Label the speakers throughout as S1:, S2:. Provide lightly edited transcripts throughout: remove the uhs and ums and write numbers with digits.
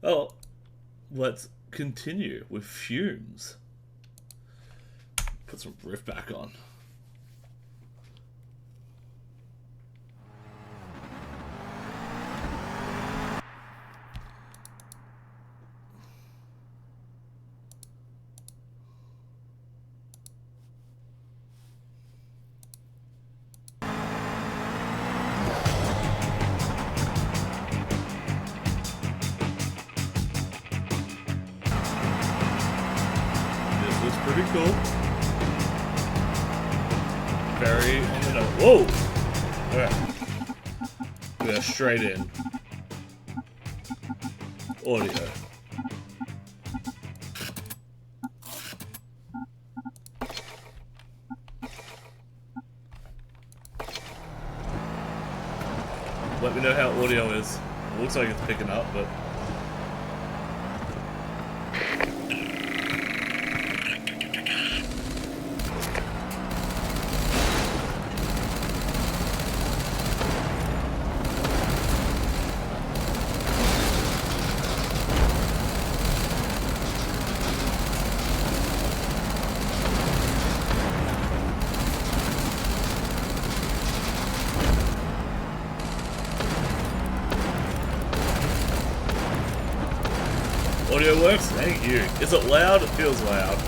S1: Oh, let's continue with Fumes. Put some riff back on. This was pretty cool. Very on the nose. Whoa! Alright. We are straight in. Audio. Let me know how audio is. It looks like it's picking up, but... Audio works? Thank you. Is it loud? It feels loud.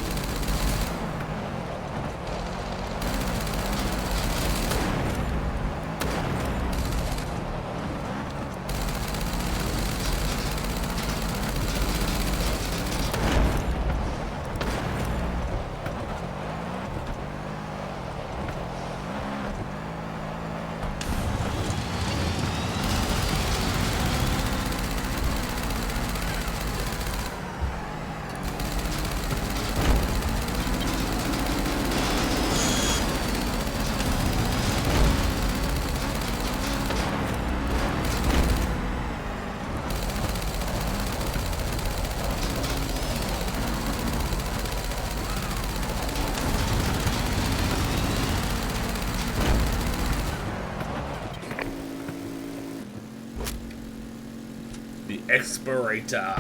S1: The Explorator.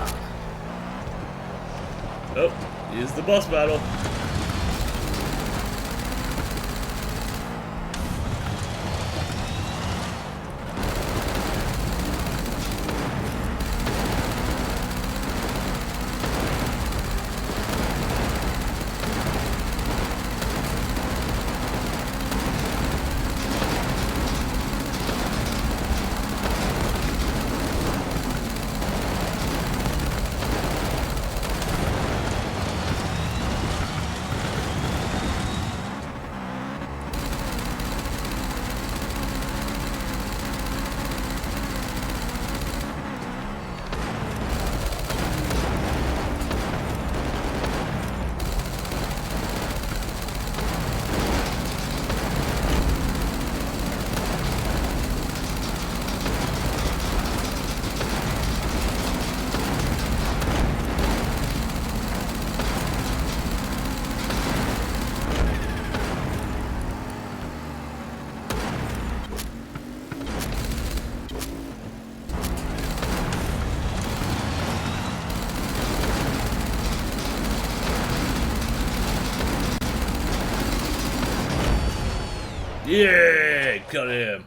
S1: Oh, here's the boss battle. Yeah, got him.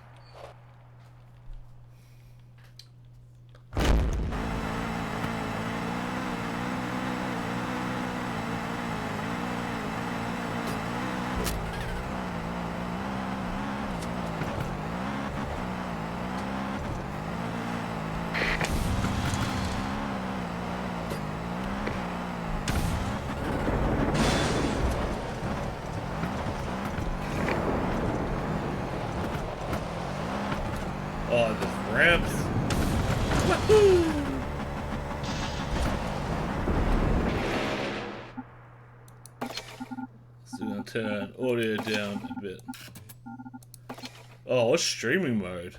S1: Oh, the ramps. Woohoo! So we're gonna turn audio down a bit. Oh, what's streaming mode?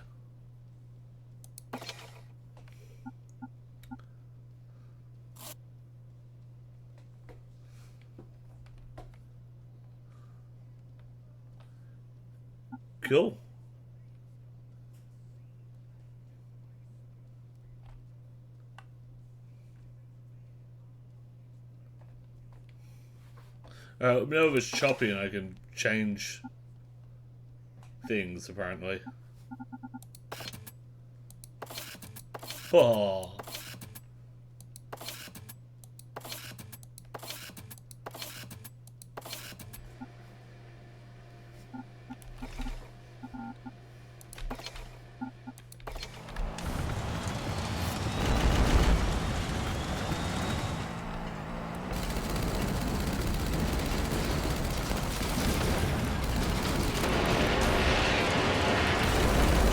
S1: Cool. Now if it's choppy and I can change things, apparently. Oh.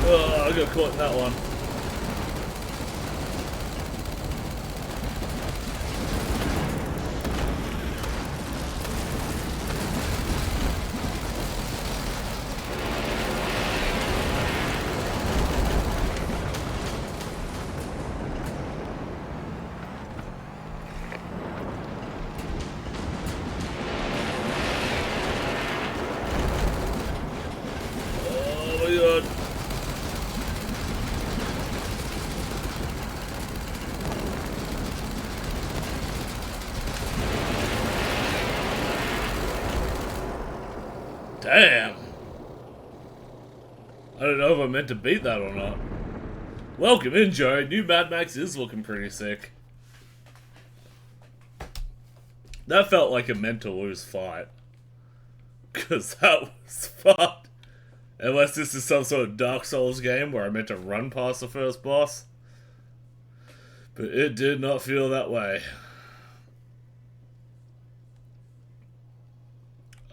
S1: Oh, I got caught in that one. Oh my god. Damn. I don't know if I meant to beat that or not. Welcome in, Joe. New Mad Max is looking pretty sick. That felt like a meant to lose fight. Because that was fun. Unless this is some sort of Dark Souls game where I meant to run past the first boss. But it did not feel that way.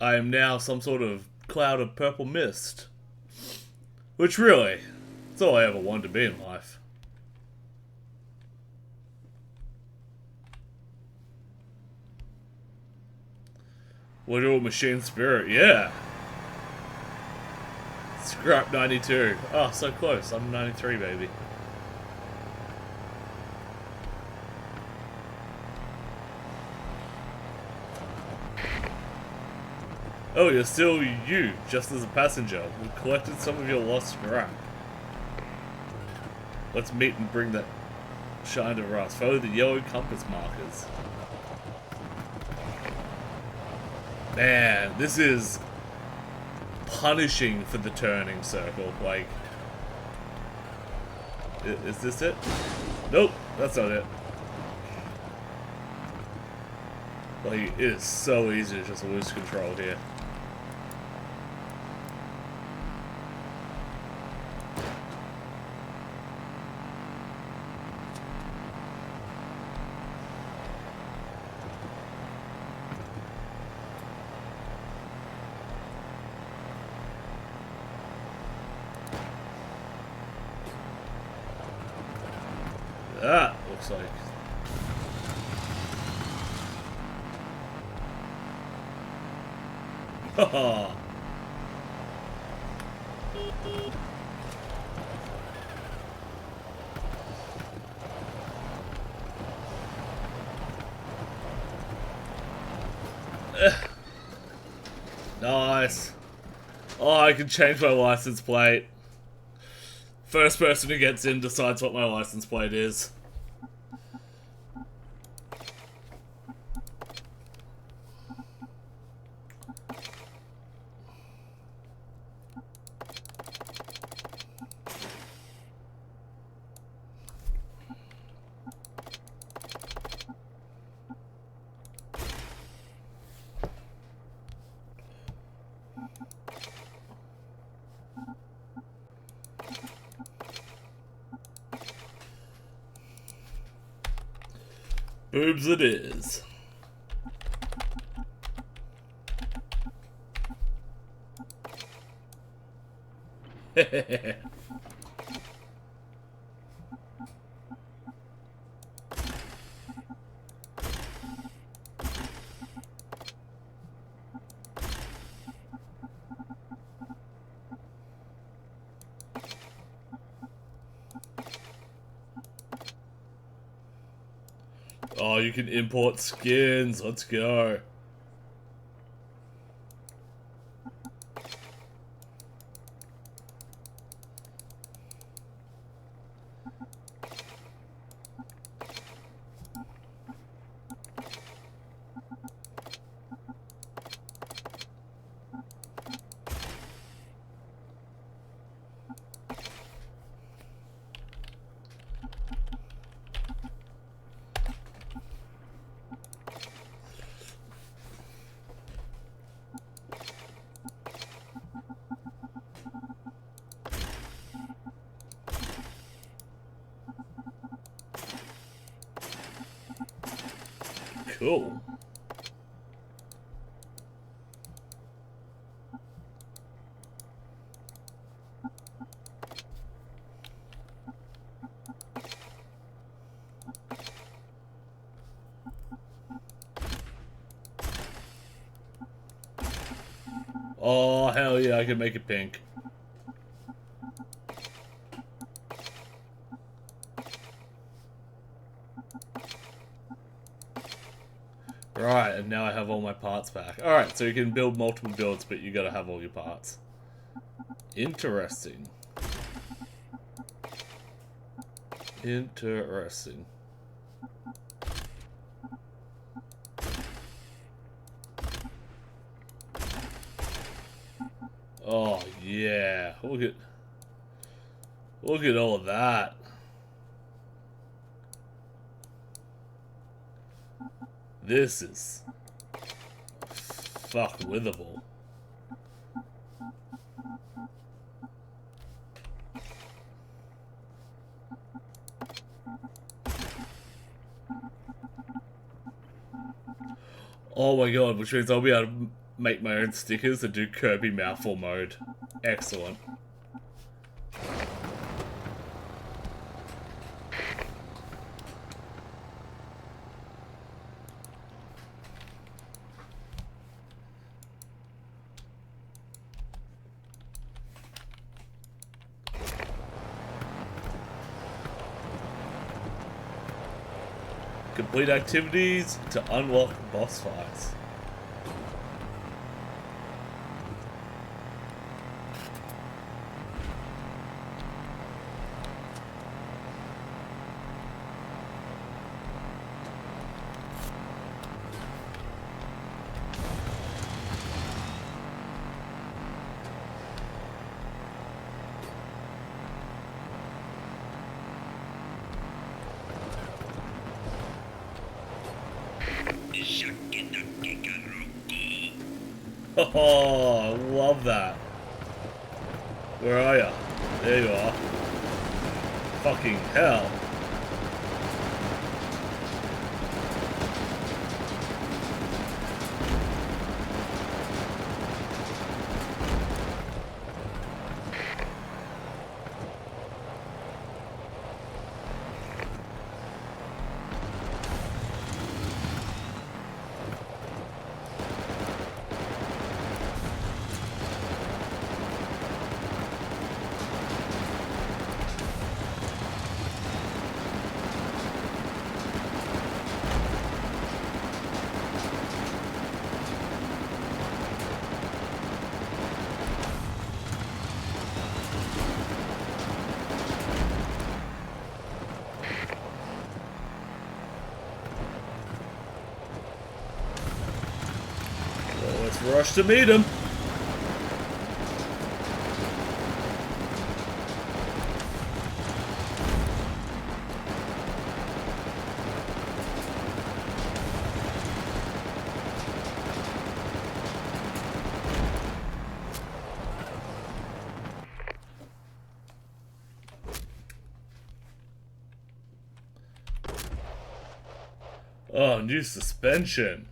S1: I am now some sort of cloud of purple mist. Which really, it's all I ever wanted to be in life. Literal machine spirit, yeah. Scrap 92. Oh, so close. I'm 93, baby. Oh, you're still you, just as a passenger. We've collected some of your lost scrap. Let's meet and bring that shine to us. Follow the yellow compass markers. Man, this is punishing for the turning circle. Like, is this it? Nope, that's not it. Like, it is so easy to just lose control here. That looks like... Haha! Nice. Oh, I can change my license plate. First person who gets in decides what my license plate is. Boobs it is. Oh, you can import skins. Let's go. Cool. Oh, hell yeah, I can make it pink. Right, and now I have all my parts back. Alright, so you can build multiple builds, but you gotta have all your parts. Interesting. Interesting. Oh, yeah. Look at all of that. This is fuck withable. Oh my god, which means I'll be able to make my own stickers and do Kirby mouthful mode. Excellent. Complete activities to unlock boss fights. Oh, I love that. Where are ya? There you are. Fucking hell. Let's rush to meet him. Oh, new suspension.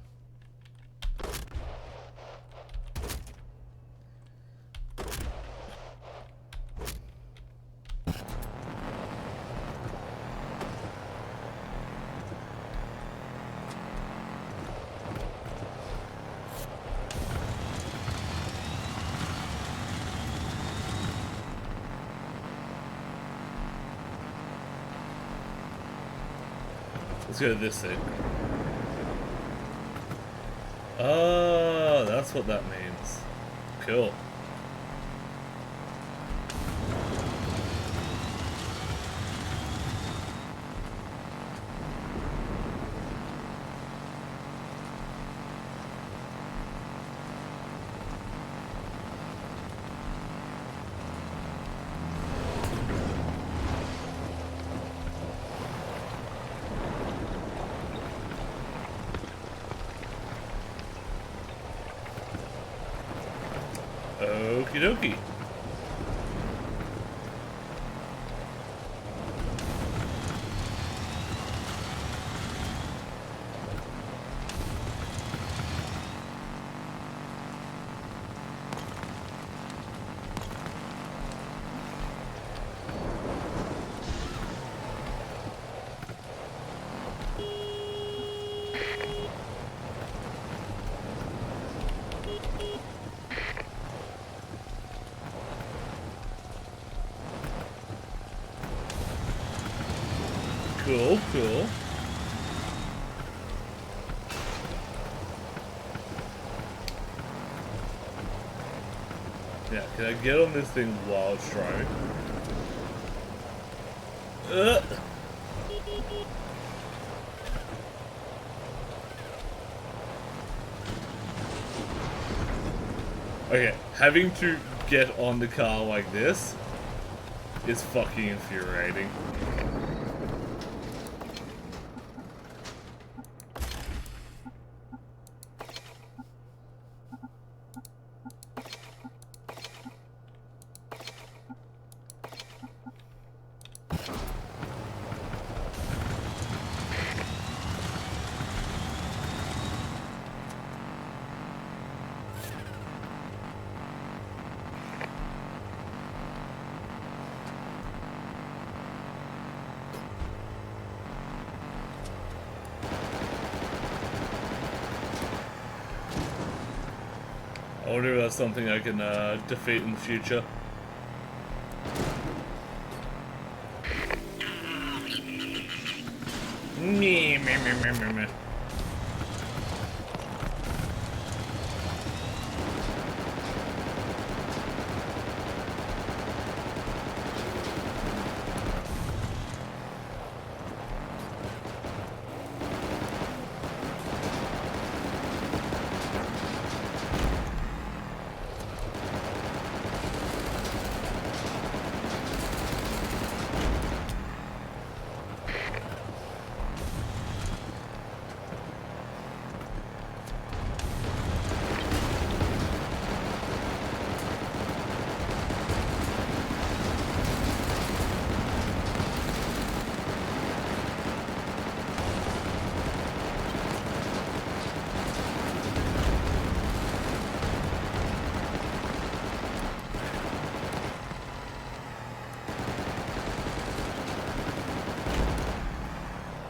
S1: Let's go to this thing. Oh, that's what that means. Cool. Okie dokie. Cool, cool. Yeah, can I get on this thing while it's driving? Okay, having to get on the car like this is fucking infuriating. I wonder if that's something I can defeat in the future. Me.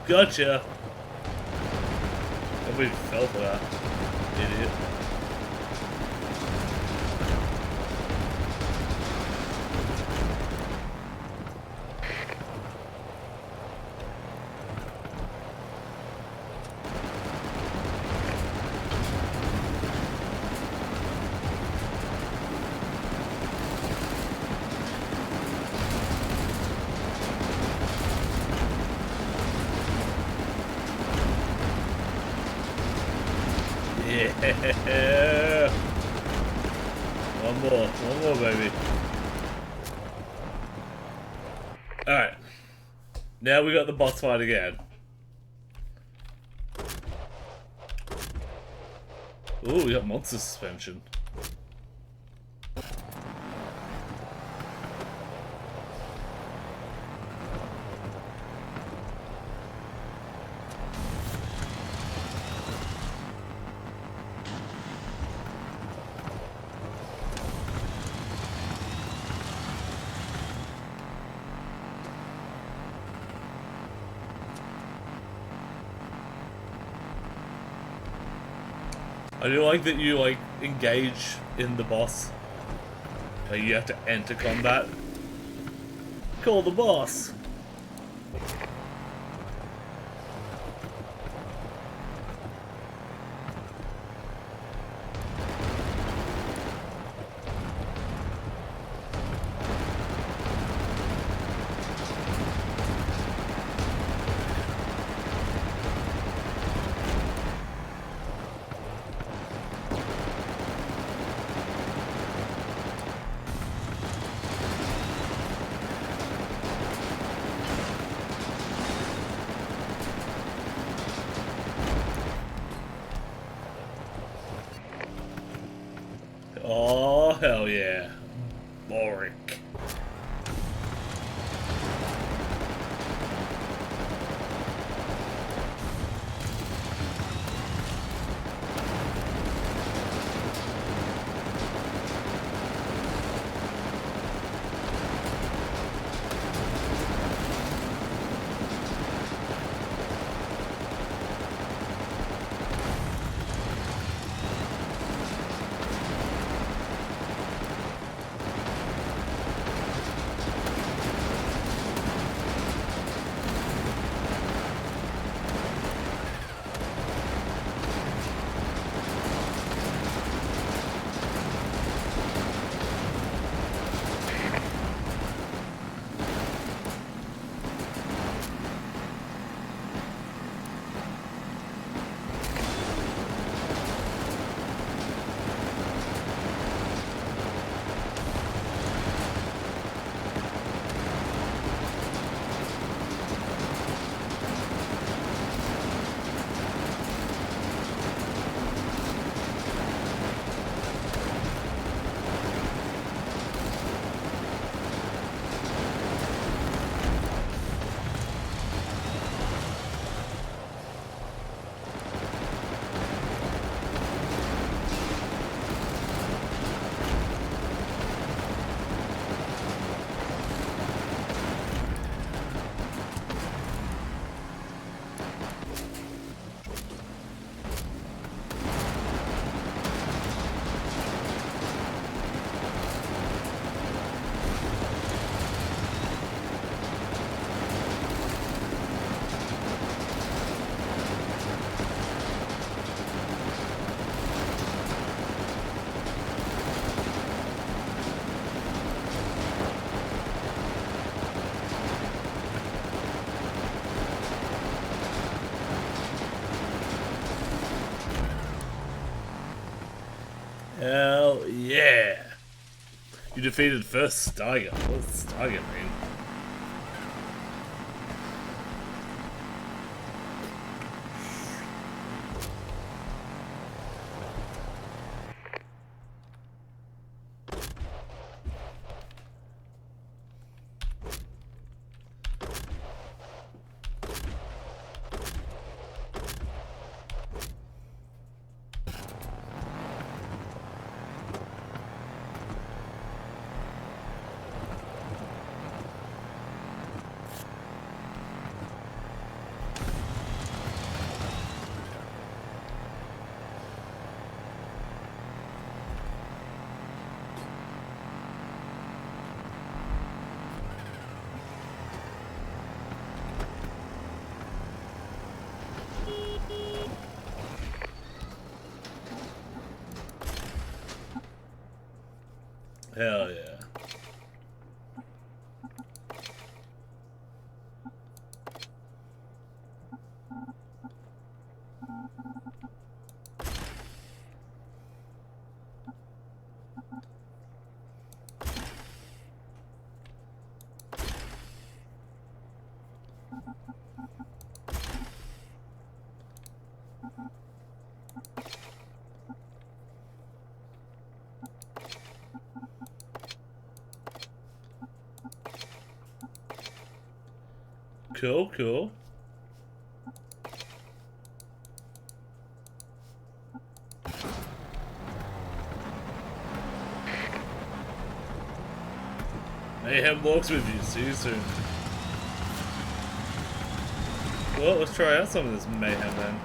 S1: Gotcha! Nobody fell for that. Idiot. Yeah! One more, baby. Alright. Now we got the boss fight again. Ooh, we got monster suspension. I do like that you, like, engage in the boss. Like, you have to enter combat. Call the boss! Oh, hell yeah. Boric. Hell yeah! You defeated first Steiger. What does Steiger mean? Hell yeah. Cool, cool. Mayhem walks with you. See you soon. Well, let's try out some of this mayhem then.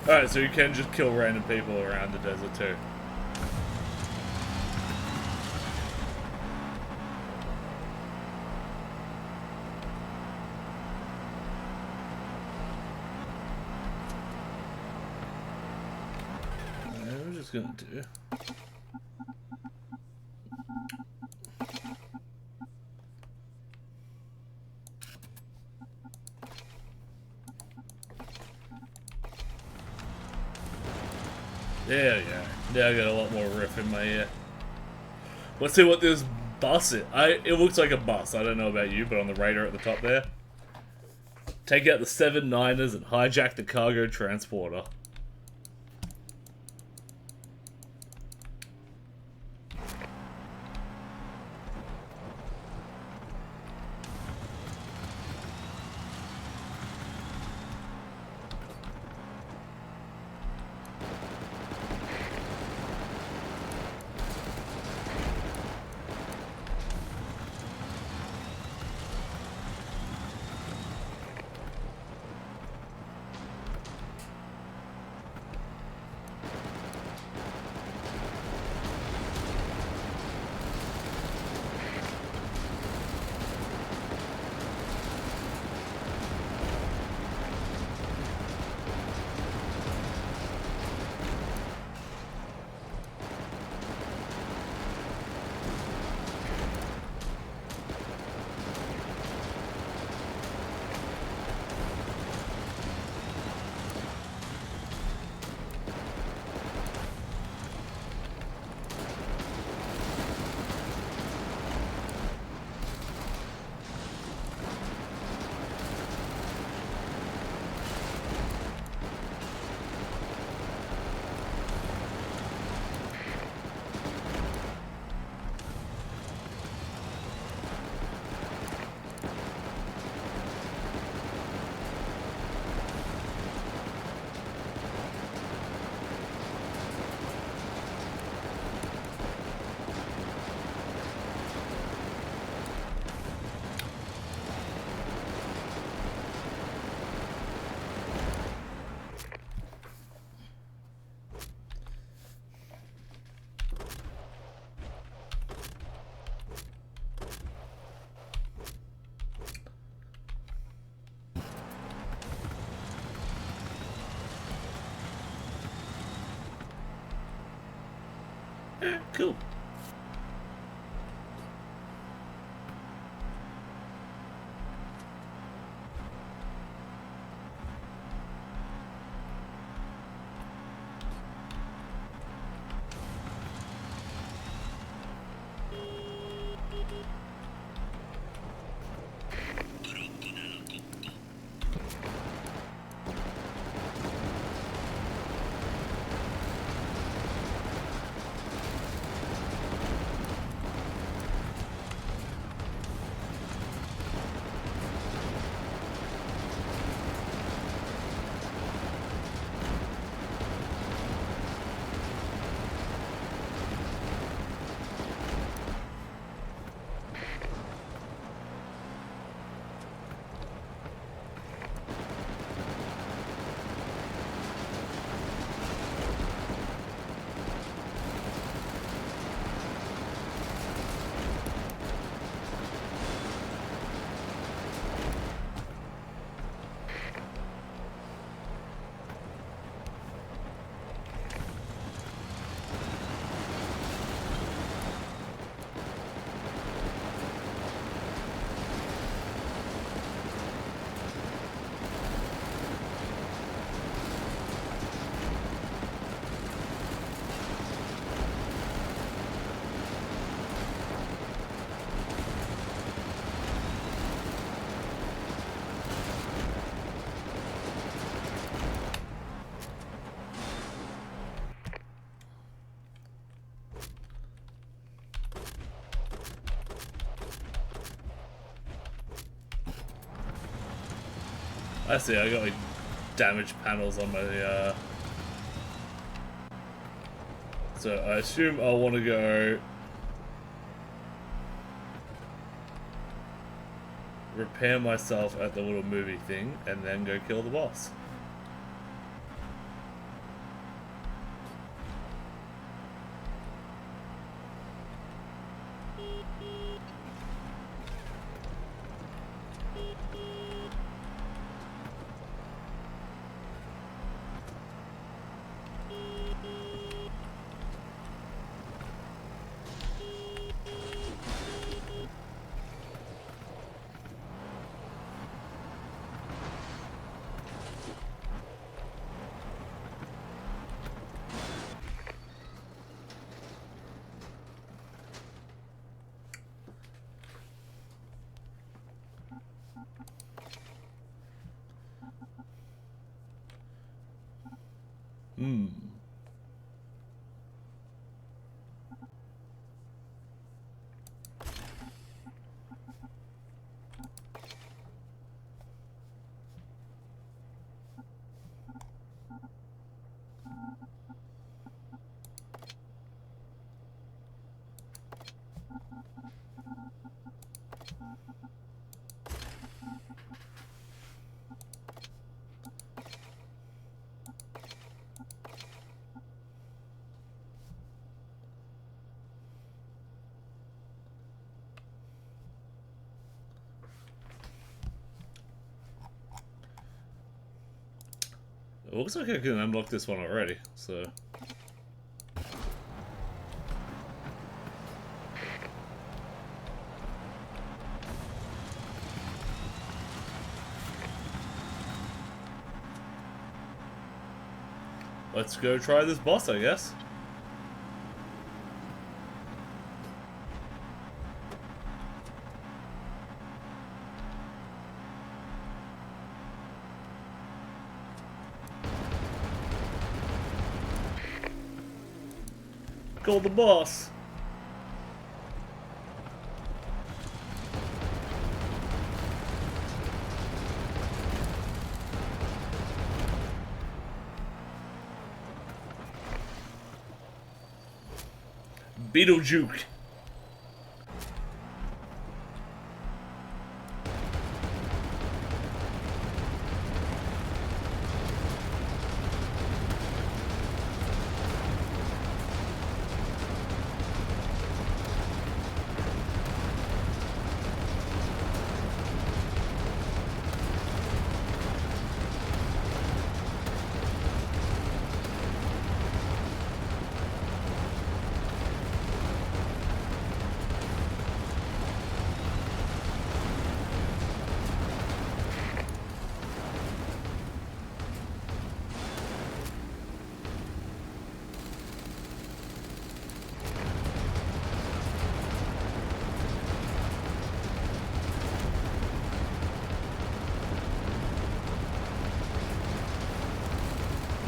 S1: Alright, so you can just kill random people around the desert too. We're just gonna do. There you go. Now I got a lot more riff in my ear. Let's see what this bus is. It looks like a bus. I don't know about you, but on the radar at the top there. Take out the 7 Niners and hijack the cargo transporter. Cool. I see, I got like damaged panels on my so I assume I'll want to go repair myself at the little movie thing and then go kill the boss. It looks like I can unlock this one already, so... Let's go try this boss, I guess. Call the boss. Beetlejuice.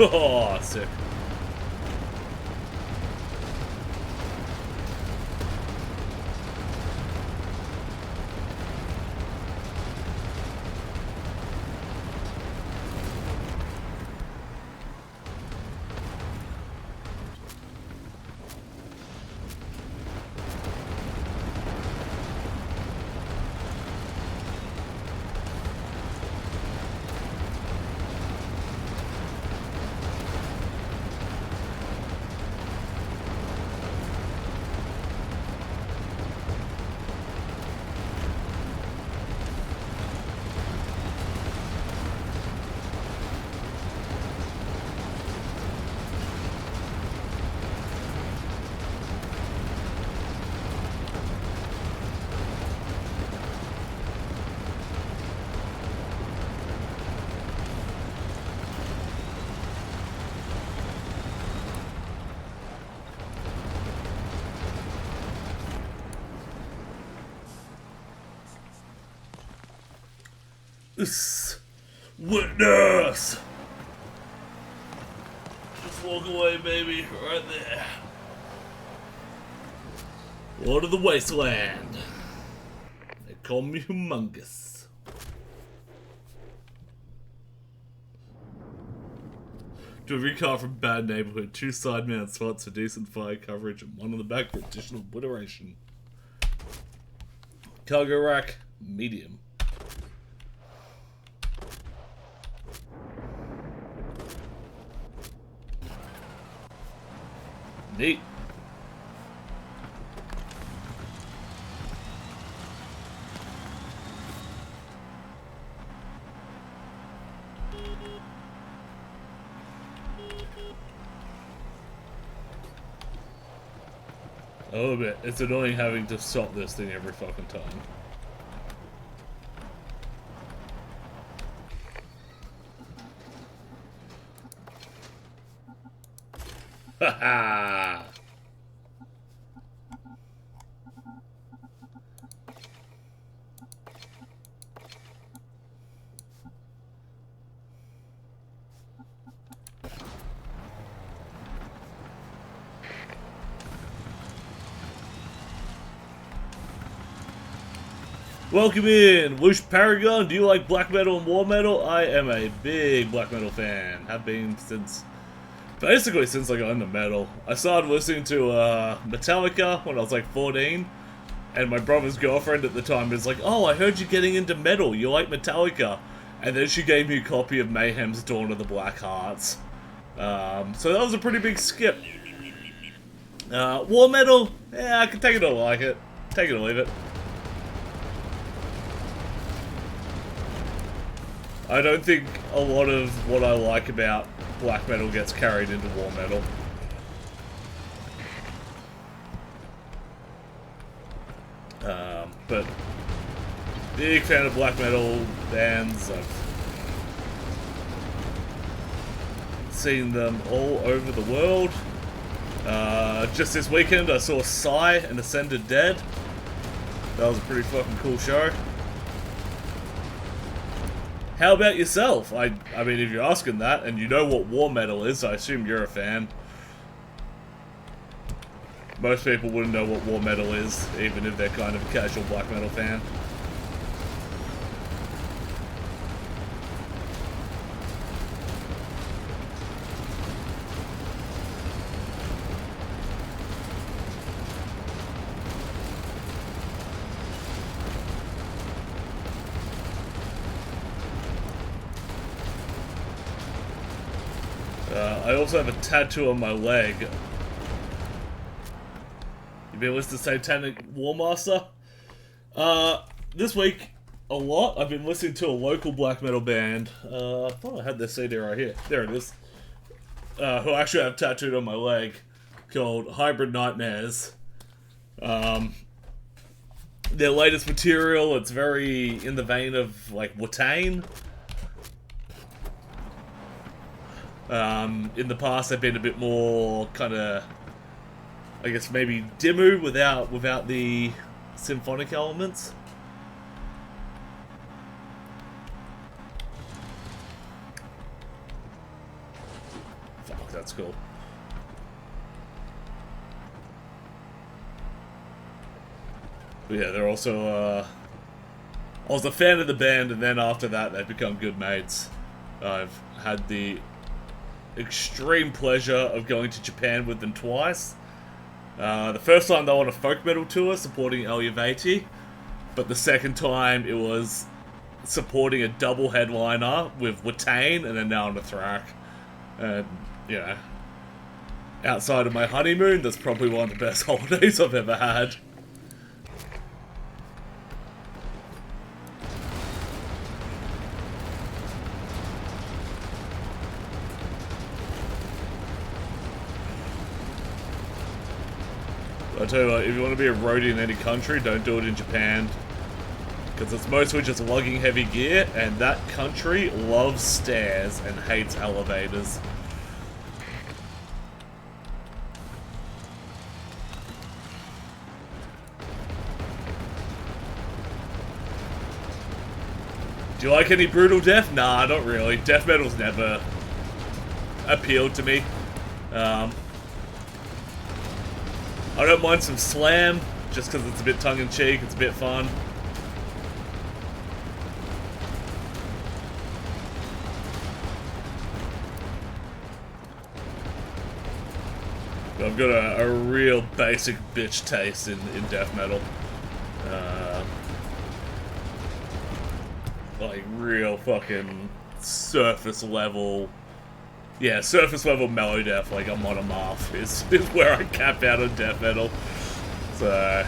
S1: Oh, sick. Witness! Just walk away, baby. Right there. Lord of the Wasteland. They call me humongous. Delivery car from bad neighborhood. 2 side mount spots for decent fire coverage and 1 on the back for additional obliteration. Cargo rack, medium. Neat. A little bit. It's annoying having to stop this thing every fucking time. Haha! Welcome in, Whoosh Paragon. Do you like black metal and war metal? I am a big black metal fan. Have been since, basically since I got into metal. I started listening to Metallica when I was like 14, and my brother's girlfriend at the time was like, "Oh, I heard you're getting into metal. You like Metallica?" And then she gave me a copy of Mayhem's Dawn of the Black Hearts. So that was a pretty big skip. War metal, yeah, I can take it or like it. Take it or leave it. I don't think a lot of what I like about black metal gets carried into war metal. But big fan of black metal bands. I've seen them all over the world. Just this weekend I saw Psy and Ascended Dead. That was a pretty fucking cool show. How about yourself? I mean, if you're asking that, and you know what war metal is, I assume you're a fan. Most people wouldn't know what war metal is, even if they're kind of a casual black metal fan. I also have a tattoo on my leg. You been listening to Satanic War Master? This week, a lot. I've been listening to a local black metal band. I thought I had this CD right here. There it is. Who I actually have tattooed on my leg, called Hybrid Nightmares. Their latest material, it's very in the vein of, like, Watain. In the past, they've been a bit more kind of, I guess, maybe Dimmu without the symphonic elements. cool. But yeah, they're also, I was a fan of the band, and then after that, they've become good mates. I've had the extreme pleasure of going to Japan with them twice. The first time they were on a folk metal tour supporting Eluvati, but the second time it was supporting a double headliner with Watain and then now on the Thrak. And, you know, outside of my honeymoon, that's probably one of the best holidays I've ever had. I tell you what, if you want to be a roadie in any country, don't do it in Japan. Because it's mostly just lugging heavy gear, and that country loves stairs and hates elevators. Do you like any brutal death? Nah, not really. Death metal's never appealed to me. I don't mind some slam, just because it's a bit tongue-in-cheek, it's a bit fun. But I've got a real basic bitch taste in death metal. Like, real fucking surface level... Yeah, surface level mellow death, like I'm on a Marth, is where I cap out on death metal. So...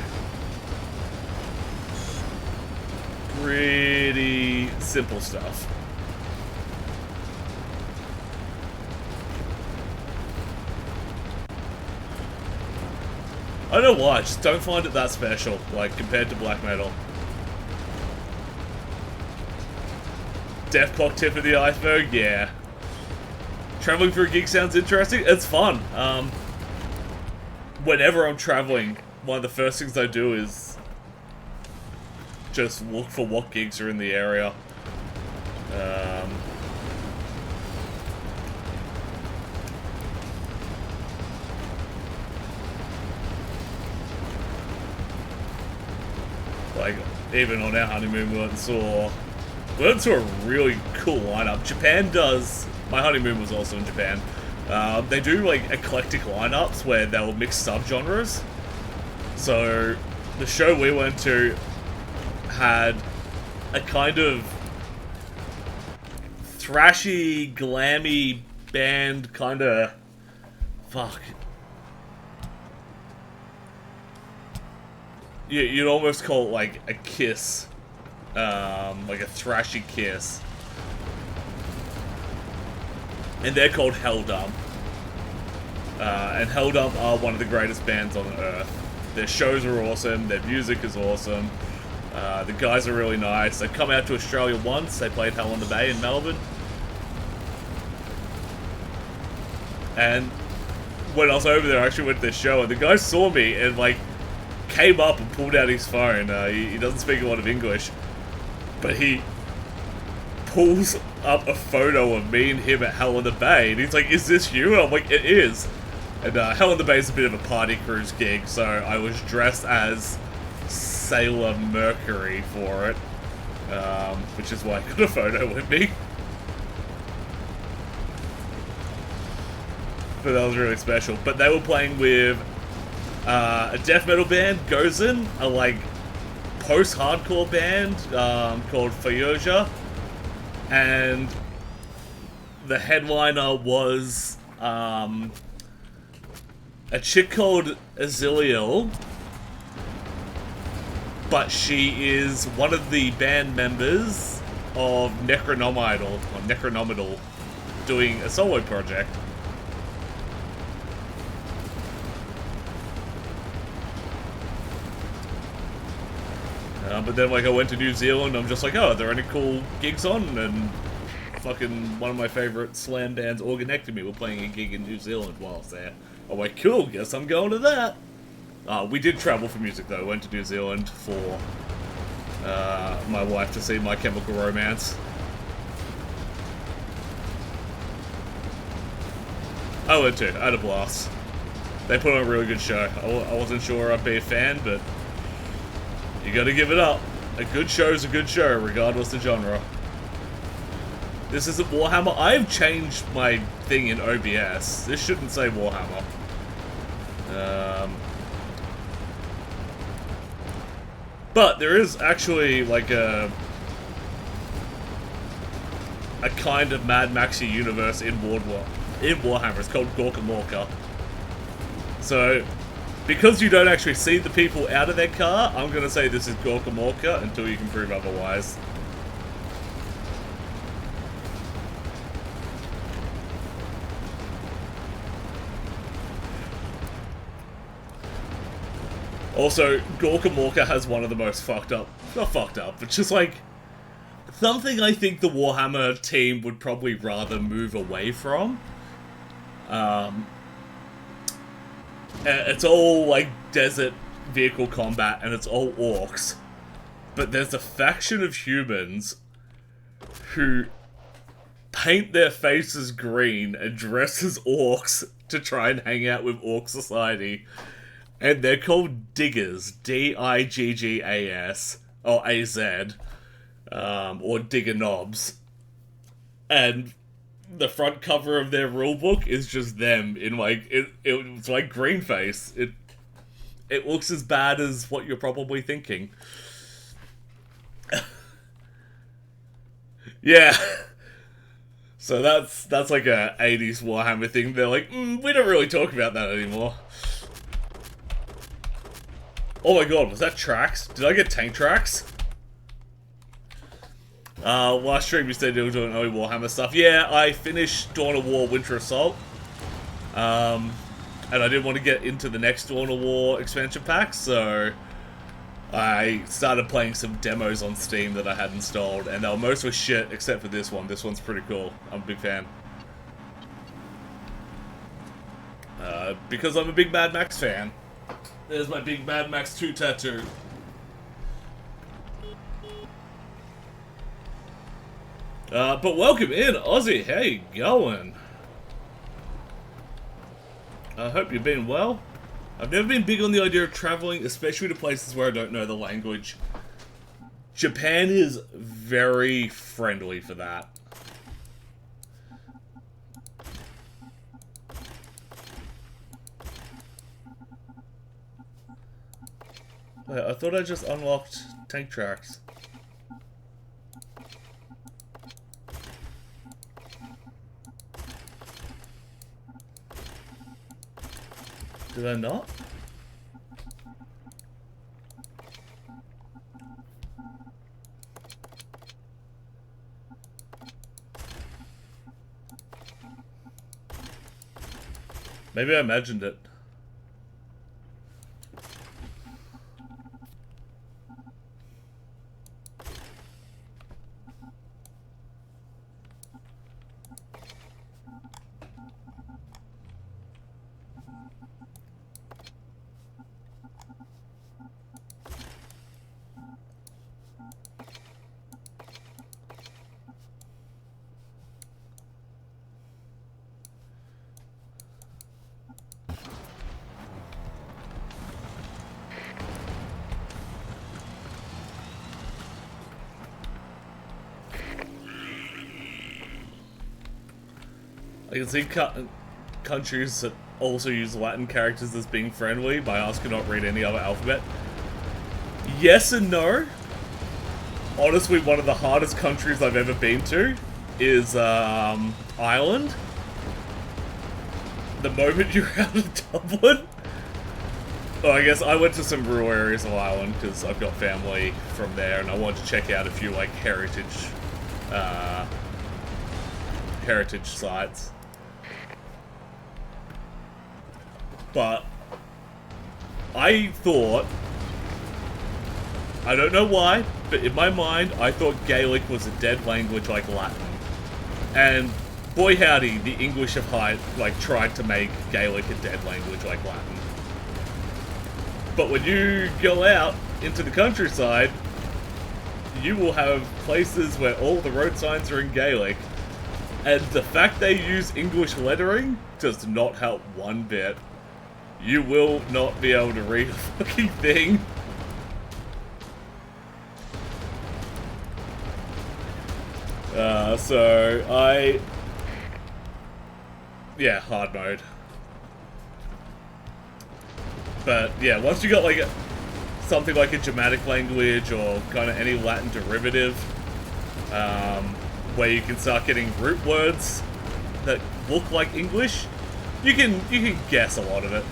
S1: pretty simple stuff. I don't know why, I just don't find it that special, like, compared to black metal. Death clock tip of the iceberg, yeah. Traveling for a gig sounds interesting. It's fun. Whenever I'm traveling, one of the first things I do is just look for what gigs are in the area. Like, even on our honeymoon, we went and saw a really cool lineup. Japan does... My honeymoon was also in Japan. They do, like, eclectic lineups where they'll mix subgenres. So, the show we went to had a kind of thrashy, glammy band, kind of... Fuck. You'd almost call it, like, a Kiss. Like a thrashy Kiss. And they're called Helldump. And Helldump are one of the greatest bands on earth. Their shows are awesome, their music is awesome. The guys are really nice. They've come out to Australia once, they played Hell on the Bay in Melbourne. And when I was over there, I actually went to their show, and the guy saw me and, like, came up and pulled out his phone. He doesn't speak a lot of English, but he pulls up a photo of me and him at Hell on the Bay, and he's like, "Is this you?" And I'm like, "It is." And Hell on the Bay is a bit of a party cruise gig, so I was dressed as Sailor Mercury for it, which is why I got a photo with me. But that was really special. But they were playing with a death metal band, Gozen, a like post-hardcore band called FUMES. And the headliner was a chick called Aziliel, but she is one of the band members of Necronomidal, doing a solo project. But then, like, I went to New Zealand, I'm just like, oh, are there any cool gigs on? And fucking one of my favorite slam bands, Organectomy, were playing a gig in New Zealand while I was there. I'm like, cool, guess I'm going to that. We did travel for music, though. Went to New Zealand for my wife to see My Chemical Romance. I would too. I had a blast. They put on a really good show. I wasn't sure I'd be a fan, but you gotta give it up. A good show's a good show, regardless of genre. This isn't Warhammer. I've changed my thing in OBS. This shouldn't say Warhammer. But there is actually like a kind of Mad Maxy universe in Warhammer. It's called Gorkamorka. So, because you don't actually see the people out of their car, I'm gonna say this is Gorkamorka until you can prove otherwise. Also, Gorkamorka has one of the most fucked up, not fucked up, but just like, something I think the Warhammer team would probably rather move away from. It's all like desert vehicle combat and it's all orcs. But there's a faction of humans who paint their faces green and dress as orcs to try and hang out with Orc Society. And they're called Diggers, D-I-G-G-A-S, or A-Z, or Digger Knobs. And the front cover of their rulebook is just them in like, it's like green face. It looks as bad as what you're probably thinking. Yeah. So that's like a 80s Warhammer thing. They're like, we don't really talk about that anymore. Oh my god, was that tracks? Did I get tank tracks? Last stream you said you were doing only Warhammer stuff. Yeah, I finished Dawn of War Winter Assault. And I didn't want to get into the next Dawn of War expansion pack, so I started playing some demos on Steam that I had installed, and they were mostly shit except for this one. This one's pretty cool. I'm a big fan. Because I'm a big Mad Max fan. There's my big Mad Max 2 tattoo. But welcome in, Aussie. How you going? I hope you've been well. I've never been big on the idea of traveling, especially to places where I don't know the language. Japan is very friendly for that. Wait, I thought I just unlocked tank tracks. Did I not? Maybe I imagined it. I can see countries that also use Latin characters as being friendly by asking not read any other alphabet. Yes and no. Honestly, one of the hardest countries I've ever been to is Ireland. The moment you're out of Dublin. Well, I guess I went to some rural areas of Ireland because I've got family from there, and I wanted to check out a few like heritage sites. But I thought, I don't know why, but in my mind, I thought Gaelic was a dead language like Latin. And boy howdy, the English of Hyde tried to make Gaelic a dead language like Latin. But when you go out into the countryside, you will have places where all the road signs are in Gaelic. And the fact they use English lettering does not help one bit. You will not be able to read a fucking thing. Yeah, hard mode. But yeah, once you got like something like a Germanic language or kind of any Latin derivative, where you can start getting root words that look like English, you can guess a lot of it.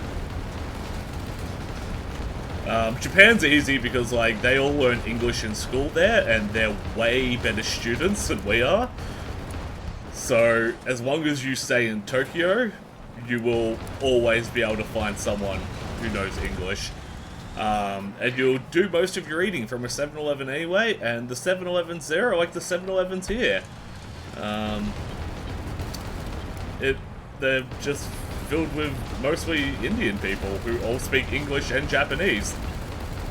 S1: Japan's easy because like they all learn English in school there, and they're way better students than we are. So as long as you stay in Tokyo, you will always be able to find someone who knows English. And you'll do most of your eating from a 7-Eleven anyway, and the 7-Elevens there are like the 7-Elevens here. They're just filled with mostly Indian people who all speak English and Japanese.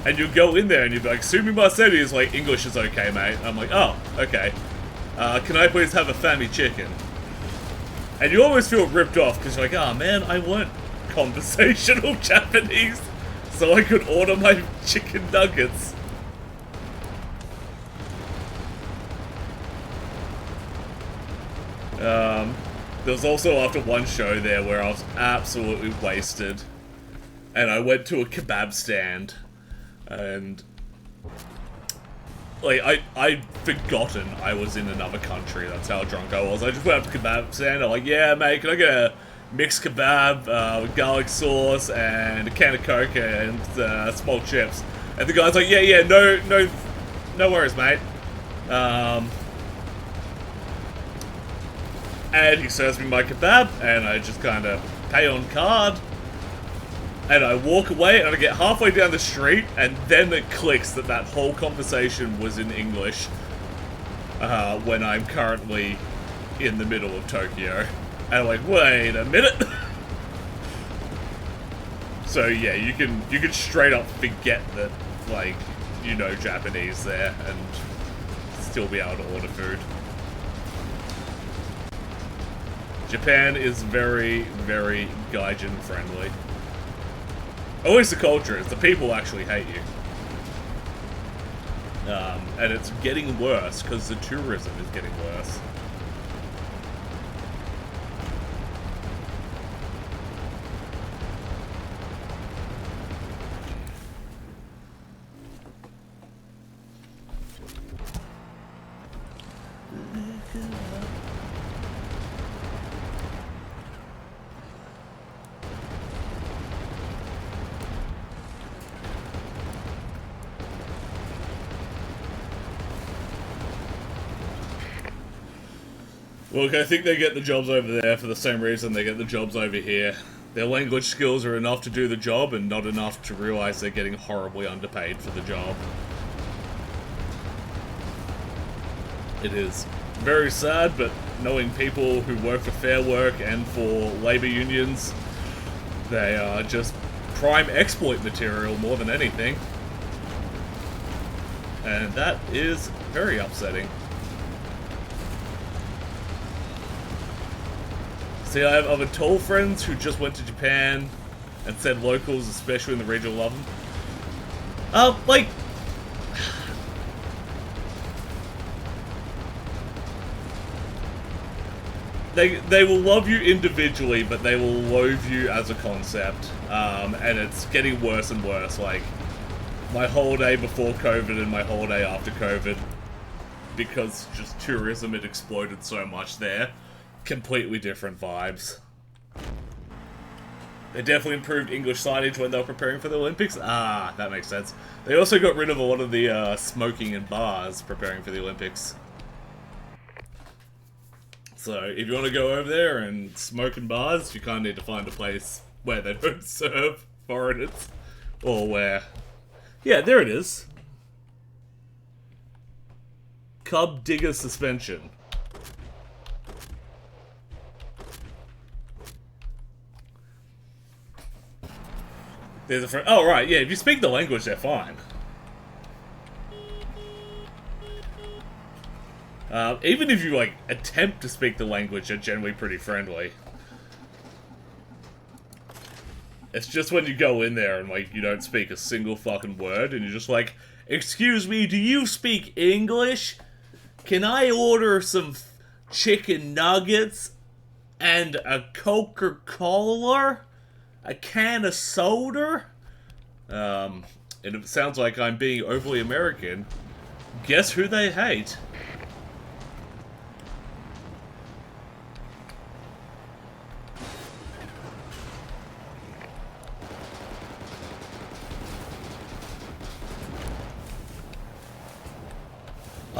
S1: And you go in there and you'd be like, Sumimasen is like, English is okay, mate. I'm like, oh, okay. Can I please have a fammy chicken? And you always feel ripped off because you're like, oh man, I learned conversational Japanese so I could order my chicken nuggets. There was also after one show there where I was absolutely wasted, and I went to a kebab stand, and like I'd forgotten I was in another country. That's how drunk I was. I just went up to kebab stand. I'm like, yeah, mate, can I get a mixed kebab with garlic sauce and a can of Coke and small chips? And the guy's like, yeah, no worries, mate. And he serves me my kebab, and I just kind of pay on card, and I walk away, and I get halfway down the street, and then it clicks that that whole conversation was in English, when I'm currently in the middle of Tokyo. And I'm like, wait a minute. So yeah, you can straight up forget that, like, you know Japanese there, and still be able to order food. Japan is very, very gaijin friendly. At least the culture is. The people actually hate you. And it's getting worse because the tourism is getting worse. Look, I think they get the jobs over there for the same reason they get the jobs over here. Their language skills are enough to do the job and not enough to realize they're getting horribly underpaid for the job. It is very sad, but knowing people who work for Fair Work and for labor unions, they are just prime exploit material more than anything. And that is very upsetting. See, I have other tall friends who just went to Japan and said locals, especially in the region, love them. Like... They will love you individually, but they will loathe you as a concept. And it's getting worse and worse. Like, my holiday before COVID and my holiday after COVID, because just tourism had exploded so much there. Completely different vibes. They definitely improved English signage when they were preparing for the Olympics. Ah, that makes sense. They also got rid of a lot of the smoking in bars preparing for the Olympics. So, if you want to go over there and smoke in bars, you kind of need to find a place where they don't serve foreigners. Or where... Yeah, there it is. Cub Digger Suspension. There's a friend. Oh, right, yeah, if you speak the language, they're fine. Even if you, like, attempt to speak the language, they're generally pretty friendly. It's just when you go in there and, like, you don't speak a single fucking word, and you're just like, "Excuse me, do you speak English? Can I order some chicken nuggets and a Coca-Cola? A can of soda?" And it sounds like I'm being overly American. Guess who they hate?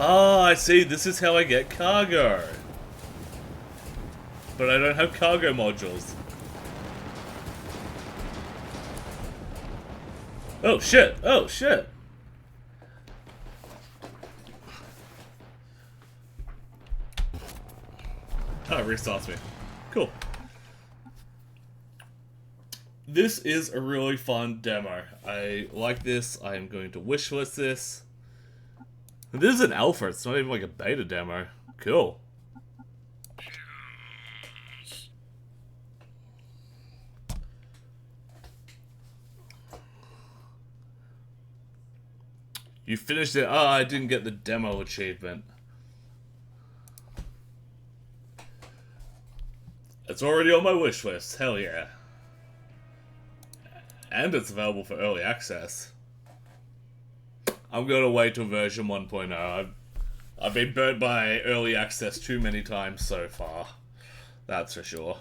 S1: Oh, I see. This is how I get cargo. But I don't have cargo modules. Oh, shit. Oh, shit. Oh, it restarts me. Cool. This is a really fun demo. I like this. I am going to wishlist this. This is an alpha, it's not even like a beta demo. Cool. You finished it. Oh, I didn't get the demo achievement. It's already on my wish list. Hell yeah. And it's available for early access. I'm gonna wait till version 1.0. I've been burnt by early access too many times so far. That's for sure.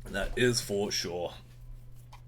S1: That is for sure.